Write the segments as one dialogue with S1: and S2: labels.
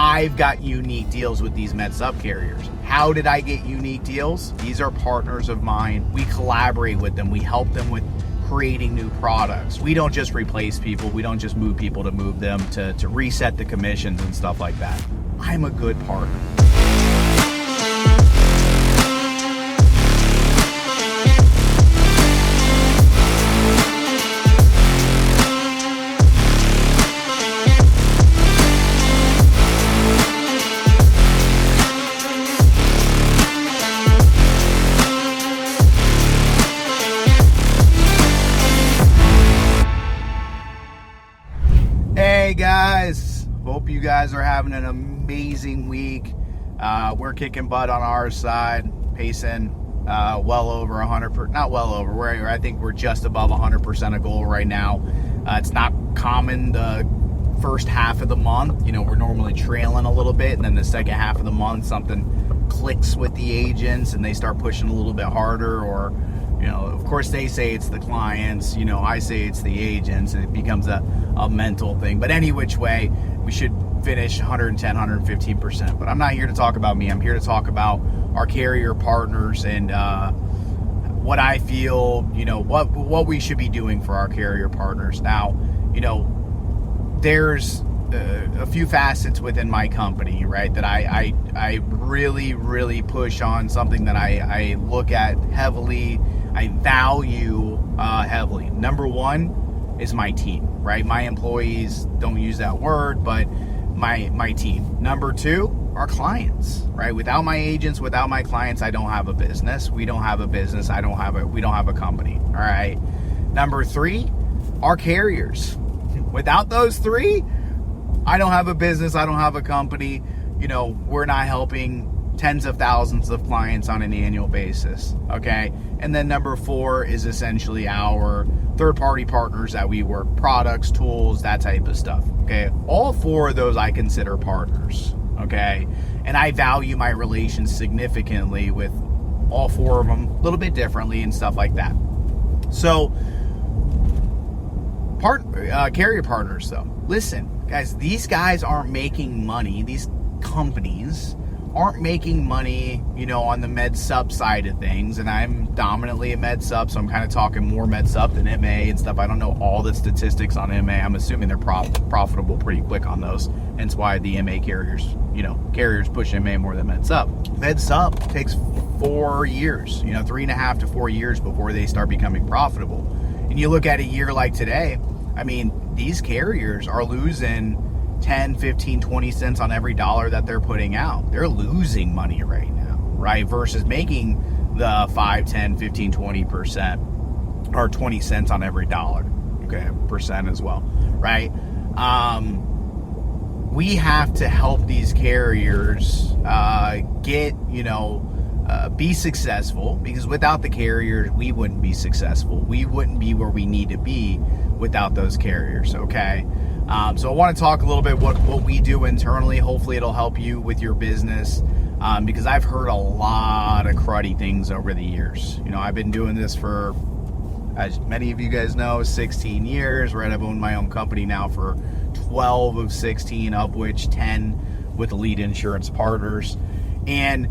S1: I've got unique deals with these med sub carriers. How did I get unique deals? These are partners of mine. We collaborate with them. We help them with creating new products. We don't just replace people. We don't just move people to move them to reset the commissions and stuff like that. I'm a good partner. Hey guys, hope you guys are having an amazing week. We're kicking butt on our side, pacing well over 100%, not well over, I think we're just above 100% of goal right now. It's not common the first half of the month. We're normally trailing a little bit, and then the second half of the month something clicks with the agents and they start pushing a little bit harder, or of course they say it's the clients, I say it's the agents, and it becomes a mental thing. But any which way, we should finish 110, 115%. But I'm not here to talk about me. I'm here to talk about our carrier partners and what I feel, what we should be doing for our carrier partners. Now, there's a few facets within my company, right, that I really, really push on, something that I look at heavily, I value heavily. Number one is my team, right? My employees, don't use that word, but my team. Number two, our clients, right? Without my agents, without my clients, I don't have a business. We don't have a business. We don't have a company, all right? Number three, our carriers. Without those three, I don't have a business. I don't have a company. We're not helping tens of thousands of clients on an annual basis, okay? And then number four is essentially our third-party partners that we work, products, tools, that type of stuff, okay? All four of those I consider partners, okay? And I value my relations significantly with all four of them, a little bit differently and stuff like that. So, carrier partners, though. Listen, guys, these guys aren't making money. These companies aren't making money, on the med sub side of things. And I'm dominantly a med sub, so I'm kind of talking more med sub than MA and stuff. I don't know all the statistics on MA. I'm assuming they're profitable pretty quick on those. Hence why the MA carriers, carriers push MA more than med sub. Med sub takes 4 years, 3.5 to 4 years before they start becoming profitable. And you look at a year like today, these carriers are losing 10, 15, 20 cents on every dollar that they're putting out. They're losing money right now, right? Versus making the 5, 10, 15, 20% or 20 cents on every dollar. Okay, percent as well, right? We have to help these carriers get, be successful, because without the carriers, we wouldn't be successful. We wouldn't be where we need to be without those carriers, okay? So I want to talk a little bit what we do internally. Hopefully it'll help you with your business, because I've heard a lot of cruddy things over the years. I've been doing this for, as many of you guys know, 16 years, right? I've owned my own company now for 12 of 16, of which 10 with Elite Insurance Partners. And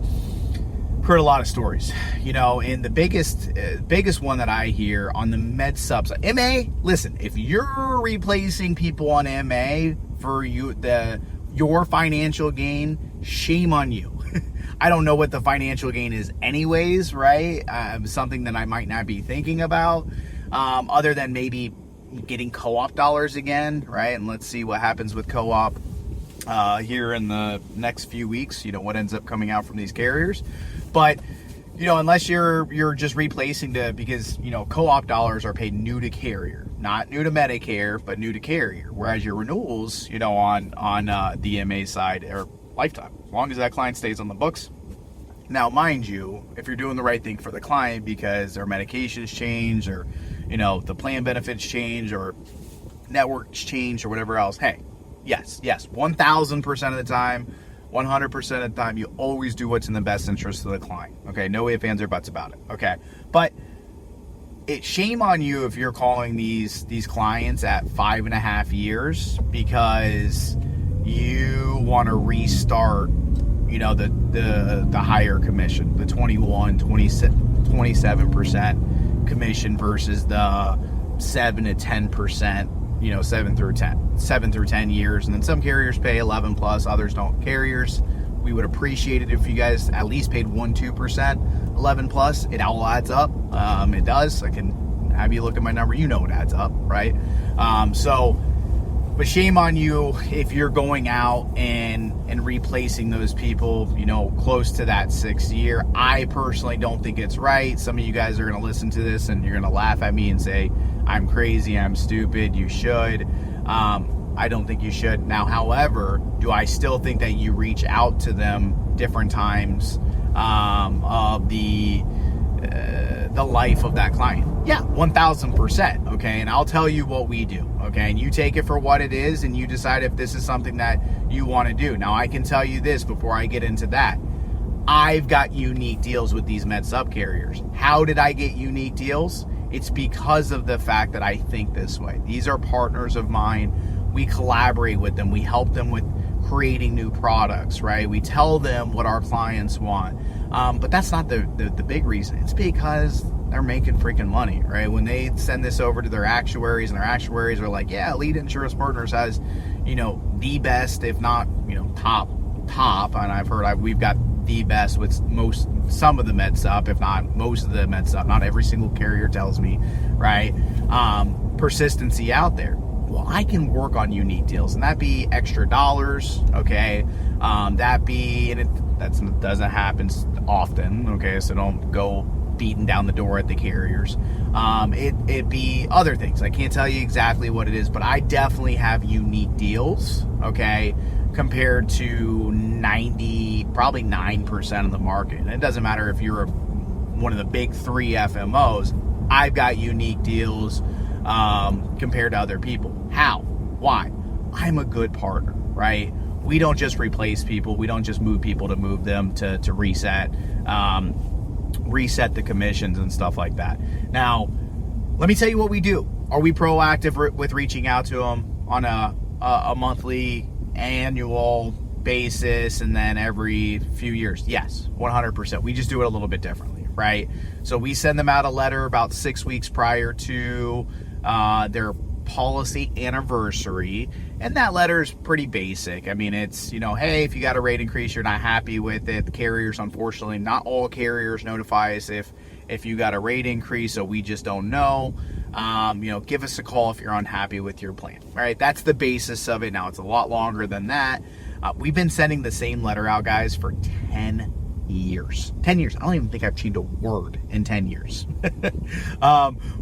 S1: heard a lot of stories, and the biggest one that I hear on the med subs, MA. Listen, if you're replacing people on MA for your financial gain, shame on you. I don't know what the financial gain is anyways, right? Something that I might not be thinking about, other than maybe getting co-op dollars again, right? And let's see what happens with co-op here in the next few weeks, what ends up coming out from these carriers. But, unless you're just replacing because, co-op dollars are paid new to carrier, not new to Medicare, but new to carrier. Whereas your renewals, on the MA side are lifetime, as long as that client stays on the books. Now, mind you, if you're doing the right thing for the client because their medications change, or, the plan benefits change, or networks change, or whatever else, hey, yes, 1,000% of the time, 100% of the time, you always do what's in the best interest of the client. Okay, no ifs, ands, or buts about it. Okay, but shame on you if you're calling these clients at 5.5 years because you want to restart, the higher commission, the 27% commission versus the 7 to 10%, 7 through 10 years. And then some carriers pay 11 plus, others don't. Carriers, we would appreciate it if you guys at least paid 2%, 11 plus. It all adds up. It does. I can have you look at my number. You know it adds up, right? But shame on you if you're going out and replacing those people, close to that 6th year. I personally don't think it's right. Some of you guys are going to listen to this and you're going to laugh at me and say, I'm crazy, I'm stupid, you should. I don't think you should. Now, however, do I still think that you reach out to them different times of the life of that client? Yeah, 1,000%. Okay, and I'll tell you what we do. Okay, and you take it for what it is, and you decide if this is something that you want to do. Now, I can tell you this before I get into that. I've got unique deals with these med sub carriers. How did I get unique deals? It's because of the fact that I think this way. These are partners of mine. We collaborate with them. We help them with creating new products, right? We tell them what our clients want. But that's not the big reason. It's because they're making freaking money, right? When they send this over to their actuaries, and their actuaries are like, yeah, Elite Insurance Partners has, the best, if not, top. And I've heard we've got the best with some of the med sup, if not most of the med sup. Not every single carrier tells me, right? Persistency out there. Well, I can work on unique deals, and that be extra dollars, okay? That doesn't happen often, okay? So don't go beating down the door at the carriers. It be other things. I can't tell you exactly what it is, but I definitely have unique deals, okay, compared to 90, probably 9% of the market. And it doesn't matter if you're one of the big 3 FMOs. I've got unique deals compared to other people. How? Why? I'm a good partner, right? We don't just replace people. We don't just move people to move them to reset the commissions and stuff like that. Now, let me tell you what we do. Are we proactive with reaching out to them on a monthly, annual basis, and then every few years? Yes, 100%. We just do it a little bit differently, right? So we send them out a letter about 6 weeks prior to their policy anniversary, and that letter is pretty basic. I mean, it's, hey, if you got a rate increase, you're not happy with it. The carriers, unfortunately, not all carriers notify us if you got a rate increase, so we just don't know. Give us a call if you're unhappy with your plan. All right, that's the basis of it. Now, it's a lot longer than that. We've been sending the same letter out, guys, for 10 years. 10 years. I don't even think I've changed a word in 10 years.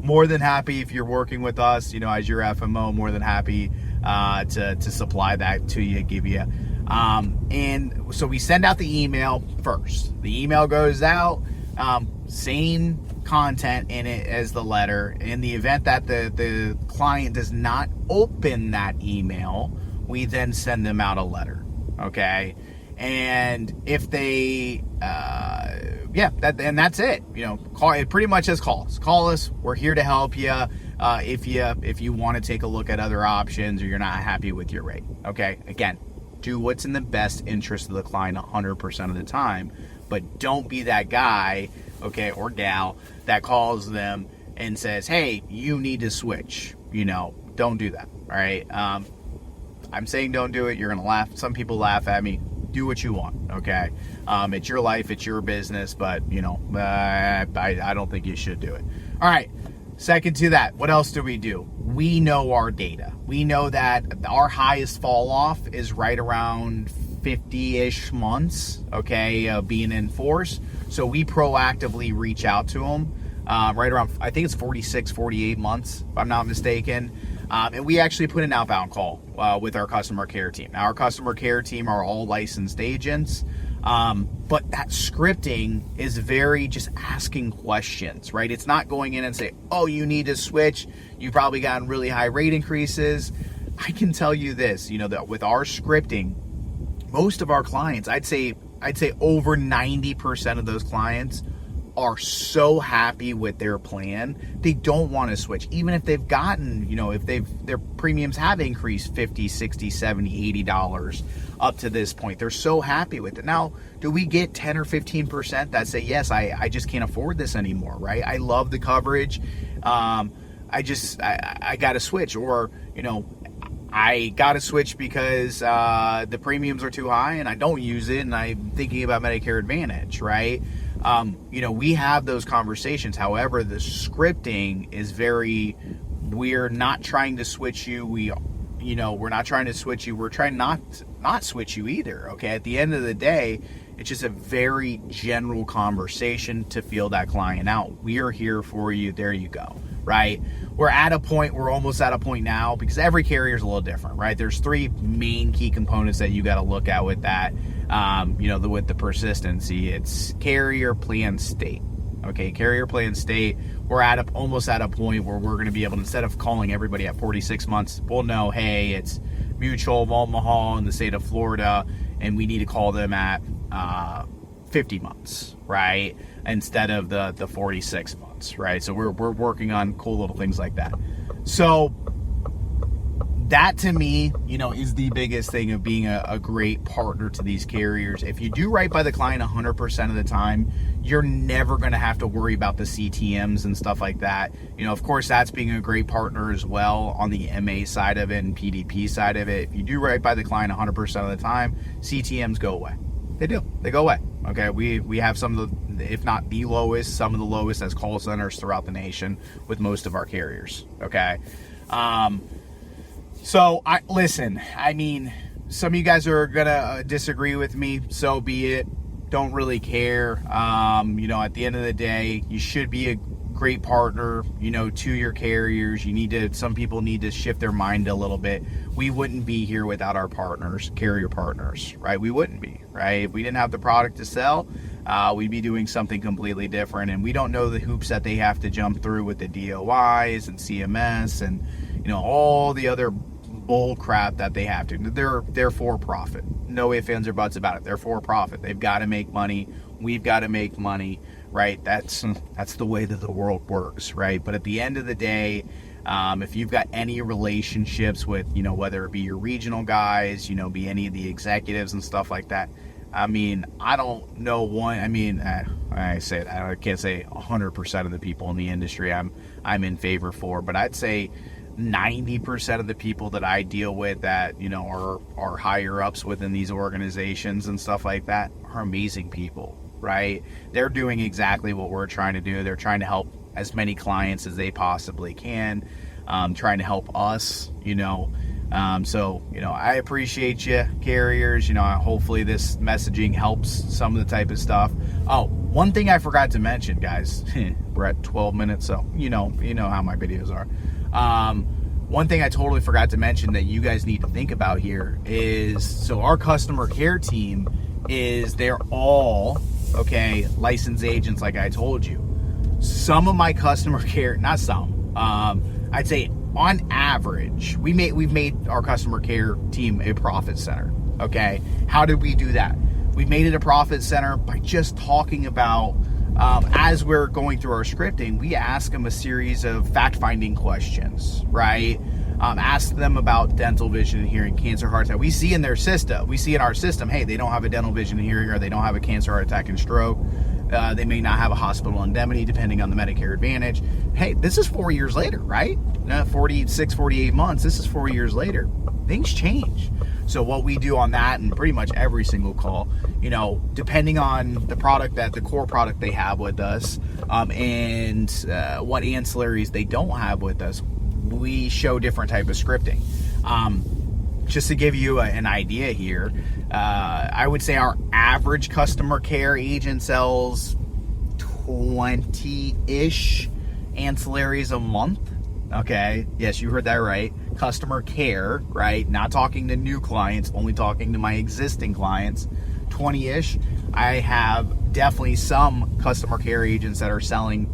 S1: More than happy if you're working with us, as your FMO, more than happy to supply that to you, give you. And so we send out the email first. The email goes out, same content in it as the letter. In the event that the client does not open that email, we then send them out a letter. Okay. And if they, that's it. Call it. Pretty much as calls. Call us. We're here to help you. If you want to take a look at other options, or you're not happy with your rate. Okay. Again, do what's in the best interest of the client 100% of the time, but don't be that guy, okay, or gal that calls them and says, "Hey, you need to switch." Don't do that. All right. I'm saying don't do it. You're gonna laugh. Some people laugh at me. Do what you want, okay? It's your life, it's your business, but, I don't think you should do it. All right, second to that, what else do? We know our data. We know that our highest fall off is right around 50-ish months, okay, being in force. So we proactively reach out to them right around, I think it's 46, 48 months, if I'm not mistaken. And we actually put an outbound call with our customer care team. Now, our customer care team are all licensed agents, but that scripting is very just asking questions, right? It's not going in and say, oh, you need to switch. You've probably gotten really high rate increases. I can tell you this, that with our scripting, most of our clients, I'd say over 90% of those clients are so happy with their plan, they don't want to switch. Even if they've gotten, if their premiums have increased $50, $60, $70, $80 up to this point, they're so happy with it. Now, do we get 10 or 15% that say, yes, I just can't afford this anymore, right? I love the coverage. I got to switch, or, I got to switch because the premiums are too high and I don't use it and I'm thinking about Medicare Advantage, right? We have those conversations. However, the scripting is we're not trying to switch you. We're not trying to switch you. We're trying not switch you either. Okay. At the end of the day, it's just a very general conversation to feel that client out. We are here for you. There you go. Right. We're almost at a point now, because every carrier is a little different, right? There's 3 main key components that you got to look at with that. With the persistency, it's carrier, plan, state. Okay, carrier, plan, state. We're almost at a point where we're going to be able to, instead of calling everybody at 46 months, we'll know, hey, it's Mutual of Omaha in the state of Florida, and we need to call them at 50 months, right? Instead of the 46 months, right? So we're working on cool little things like that. So that, to me, is the biggest thing of being a great partner to these carriers. If you do right by the client 100% of the time, you're never going to have to worry about the CTMs and stuff like that. Of course, that's being a great partner as well on the MA side of it and PDP side of it. If you do right by the client 100% of the time, CTMs go away. They do. They go away. Okay, we have some of the, if not the lowest, some of the lowest as call centers throughout the nation with most of our carriers. Okay. So listen, some of you guys are gonna disagree with me, so be it. Don't really care. At the end of the day, you should be a great partner, to your carriers. Some people need to shift their mind a little bit. We wouldn't be here without our partners, carrier partners, right? We wouldn't be, right? If we didn't have the product to sell, we'd be doing something completely different. And we don't know the hoops that they have to jump through with the DOIs and CMS and, all the other bull crap that they have to. They're for profit. No ifs, ands, or buts about it. They're for profit. They've got to make money. We've got to make money, right? That's the way that the world works, right? But at the end of the day, if you've got any relationships with, whether it be your regional guys, be any of the executives and stuff like that, I don't know one. I say that, I can't say 100% of the people in the industry I'm in favor for, but I'd say 90% of the people that I deal with that, are higher ups within these organizations and stuff like that are amazing people, right? They're doing exactly what we're trying to do. They're trying to help as many clients as they possibly can, trying to help us, I appreciate you, carriers. Hopefully this messaging helps some of the type of stuff. Oh, one thing I forgot to mention, guys, we're at 12 minutes, so you know how my videos are. One thing I totally forgot to mention that you guys need to think about here is, so our customer care team they're all, licensed agents, like I told you. Some of my customer care, not some, I'd say on average, we've made our customer care team a profit center. Okay. How did we do that? We made it a profit center by just talking about, as we're going through our scripting, we ask them a series of fact-finding questions, right? Ask them about dental, vision, and hearing, cancer, heart attack. We see in our system, hey, they don't have a dental, vision, and hearing, or they don't have a cancer, heart attack, and stroke. They may not have a hospital indemnity, depending on the Medicare Advantage. Hey, this is 4 years later, right? 46, 48 months. This is 4 years later. Things change. So what we do on that, and pretty much every single call, depending on the core product they have with us, and what ancillaries they don't have with us, we show different type of scripting. Just to give you an idea here, I would say our average customer care agent sells 20-ish ancillaries a month. Okay. Yes, you heard that right. Customer care, right? Not talking to new clients, only talking to my existing clients. 20-ish. I have definitely some customer care agents that are selling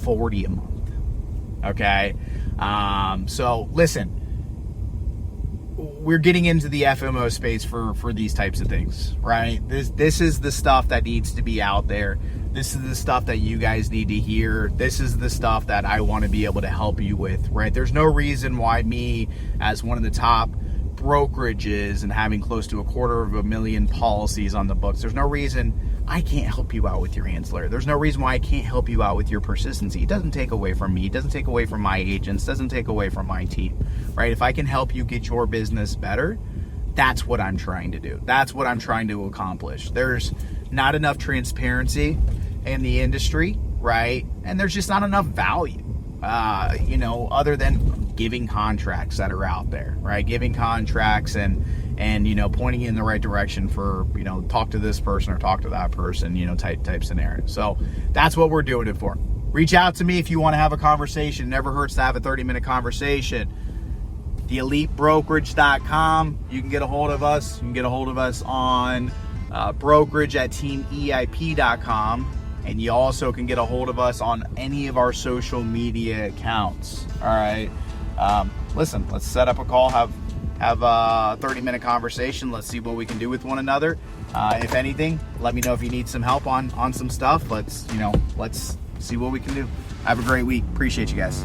S1: 40 a month. Okay. So listen, we're getting into the FMO space for these types of things, right? This is the stuff that needs to be out there. This is the stuff that you guys need to hear. This is the stuff that I want to be able to help you with, right? There's no reason why me, as one of the top brokerages and having close to 250,000 policies on the books, there's no reason I can't help you out with your ancillary. There's no reason why I can't help you out with your persistency. It doesn't take away from me. It doesn't take away from my agents. It doesn't take away from my team, right? If I can help you get your business better, that's what I'm trying to do. That's what I'm trying to accomplish. There's not enough transparency in the industry, right? And there's just not enough value, other than giving contracts that are out there, right? Giving contracts and pointing you in the right direction for, talk to this person or talk to that person, type scenario. So that's what we're doing it for. Reach out to me if you want to have a conversation. It never hurts to have a 30-minute conversation. TheEliteBrokerage.com. You can get a hold of us. You can get a hold of us on brokerage at teameip.com. And you also can get a hold of us on any of our social media accounts. All right. Listen, let's set up a call, have a 30-minute conversation. Let's see what we can do with one another. If anything, let me know if you need some help on some stuff. Let's see what we can do. Have a great week. Appreciate you guys.